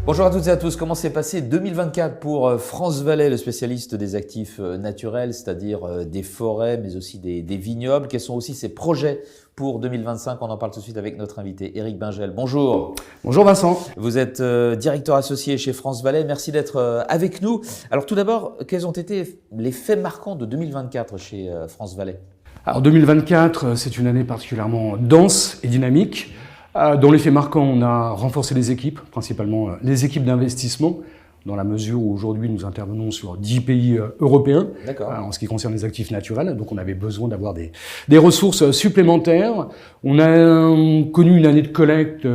Bonjour à toutes et à tous, comment s'est passé 2024 pour France Valais, le spécialiste des actifs naturels, c'est-à-dire des forêts mais aussi des vignobles. Quels sont aussi ses projets pour 2025? On en parle tout de suite avec notre invité Éric Bingel. Bonjour. Bonjour Vincent. Vous êtes directeur associé chez France Valais, merci d'être avec nous. Alors tout d'abord, quels ont été les faits marquants de 2024 chez France Valais? Alors 2024, c'est une année particulièrement dense et dynamique. Dans les faits marquants, on a renforcé les équipes, principalement les équipes d'investissement, dans la mesure où aujourd'hui nous intervenons sur 10 pays européens en ce qui concerne les actifs naturels. Donc on avait besoin d'avoir des ressources supplémentaires. On a connu une année de collecte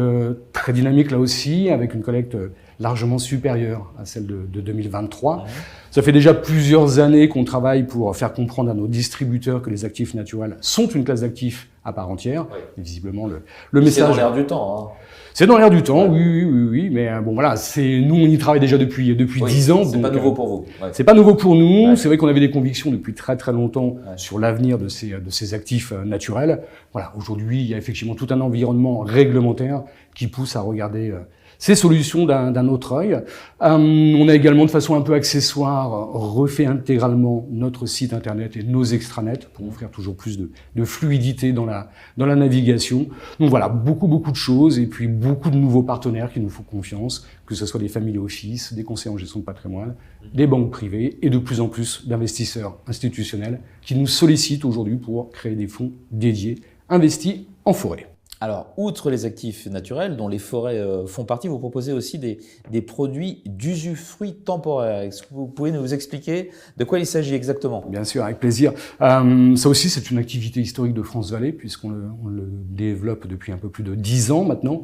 très dynamique là aussi, avec une collecte largement supérieure à celle de 2023. Ça fait déjà plusieurs années qu'on travaille pour faire comprendre à nos distributeurs que les actifs naturels sont une classe d'actifs à part entière. Et visiblement, le message... C'est dans l'air du temps. Hein. C'est dans l'air du temps, oui. Mais bon, voilà, nous, on y travaille déjà depuis 10 ans. C'est pas nouveau pour vous. C'est pas nouveau pour nous. C'est vrai qu'on avait des convictions depuis très très longtemps sur l'avenir de ces actifs naturels. Voilà, aujourd'hui, il y a effectivement tout un environnement réglementaire qui pousse à regarder ces solutions d'un autre œil. On a également, de façon un peu accessoire, refait intégralement notre site internet et nos extranets pour offrir toujours plus de fluidité dans la navigation. Donc voilà, beaucoup de choses et puis beaucoup de nouveaux partenaires qui nous font confiance, que ce soit des family office, des conseillers en gestion de patrimoine, des banques privées et de plus en plus d'investisseurs institutionnels qui nous sollicitent aujourd'hui pour créer des fonds dédiés investis en forêt. Alors, outre les actifs naturels, dont les forêts font partie, vous proposez aussi des produits d'usufruit temporaire. Est-ce que vous pouvez nous expliquer de quoi il s'agit exactement? Bien sûr, avec plaisir. Ça aussi, c'est une activité historique de France Valais, puisqu'on le développe depuis un peu plus de 10 ans maintenant.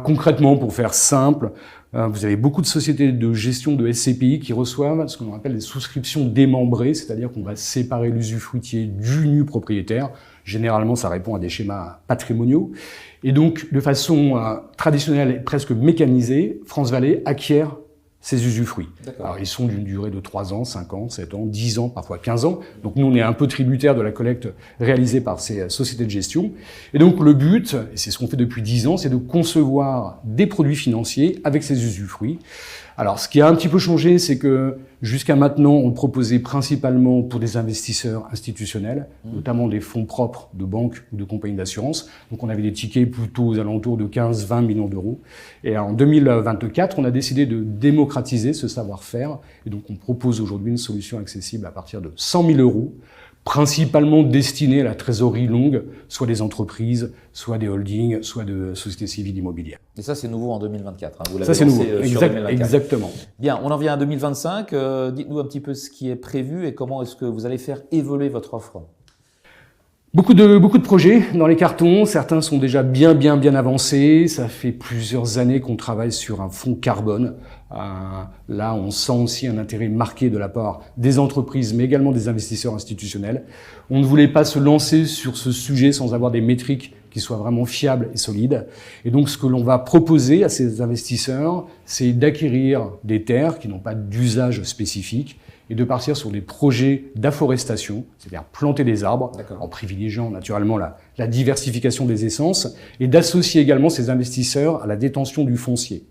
Concrètement, pour faire simple, vous avez beaucoup de sociétés de gestion de SCPI qui reçoivent ce qu'on appelle des souscriptions démembrées, c'est-à-dire qu'on va séparer l'usufruitier du nu propriétaire. Généralement, ça répond à des schémas patrimoniaux. Et donc, de façon traditionnelle et presque mécanisée, France Valais acquiert ces usufruits. Alors, ils sont d'une durée de 3 ans, 5 ans, 7 ans, 10 ans, parfois 15 ans. Donc, nous, on est un peu tributaire de la collecte réalisée par ces sociétés de gestion. Et donc, le but, et c'est ce qu'on fait depuis 10 ans, c'est de concevoir des produits financiers avec ces usufruits. Alors, ce qui a un petit peu changé, c'est que jusqu'à maintenant, on proposait principalement pour des investisseurs institutionnels, notamment des fonds propres de banques ou de compagnies d'assurance. Donc, on avait des tickets plutôt aux alentours de 15-20 millions d'euros. Et en 2024, on a décidé de démocratiser ce savoir-faire. Et donc, on propose aujourd'hui une solution accessible à partir de 100 000 euros, principalement destinée à la trésorerie longue, soit des entreprises, soit des holdings, soit de sociétés civiles immobilières. Et ça, c'est nouveau en 2024. Hein. Vous l'avez ça, c'est nouveau. Sur 2024. Exactement. Bien, on en vient à 2025. Dites-nous un petit peu ce qui est prévu et comment est-ce que vous allez faire évoluer votre offre. Beaucoup de projets dans les cartons. Certains sont déjà bien avancés. Ça fait plusieurs années qu'on travaille sur un fonds carbone. Là, on sent aussi un intérêt marqué de la part des entreprises, mais également des investisseurs institutionnels. On ne voulait pas se lancer sur ce sujet sans avoir des métriques qui soient vraiment fiables et solides. Et donc, ce que l'on va proposer à ces investisseurs, c'est d'acquérir des terres qui n'ont pas d'usage spécifique et de partir sur des projets d'afforestation, c'est-à-dire planter des arbres, en privilégiant naturellement la diversification des essences, et d'associer également ces investisseurs à la détention du foncier.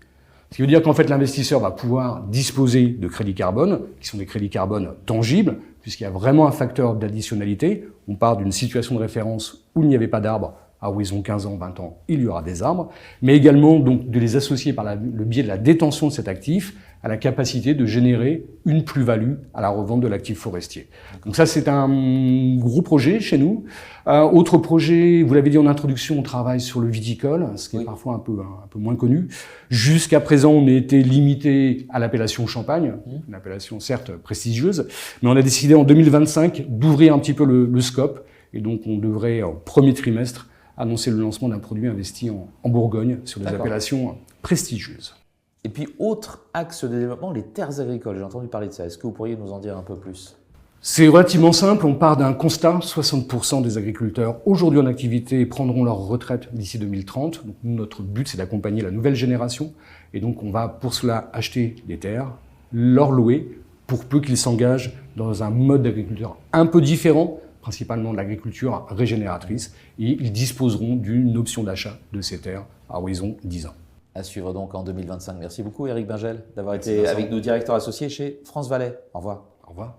Ce qui veut dire qu'en fait, l'investisseur va pouvoir disposer de crédits carbone, qui sont des crédits carbone tangibles, puisqu'il y a vraiment un facteur d'additionnalité. On part d'une situation de référence où il n'y avait pas d'arbres, à horizon 15 ans, 20 ans, il y aura des arbres, mais également donc de les associer par le biais de la détention de cet actif à la capacité de générer une plus-value à la revente de l'actif forestier. Donc ça, c'est un gros projet chez nous. Autre projet, vous l'avez dit en introduction, on travaille sur le viticole, ce qui est parfois un peu moins connu. Jusqu'à présent, on a été limité à l'appellation Champagne, une appellation certes prestigieuse, mais on a décidé en 2025 d'ouvrir un petit peu le scope, et donc on devrait, en premier trimestre, annoncer le lancement d'un produit investi en Bourgogne sur des appellations prestigieuses. Et puis, autre axe de développement, les terres agricoles. J'ai entendu parler de ça. Est-ce que vous pourriez nous en dire un peu plus? C'est relativement simple. On part d'un constat. 60% des agriculteurs aujourd'hui en activité prendront leur retraite d'ici 2030. Donc, notre but, c'est d'accompagner la nouvelle génération. Et donc, on va pour cela acheter des terres, leur louer, pour peu qu'ils s'engagent dans un mode d'agriculture un peu différent principalement de l'agriculture régénératrice, et ils disposeront d'une option d'achat de ces terres à horizon 10 ans. À suivre donc en 2025. Merci beaucoup Éric Bingel d'avoir été avec nous, directeur associé chez France Valais. Au revoir. Au revoir.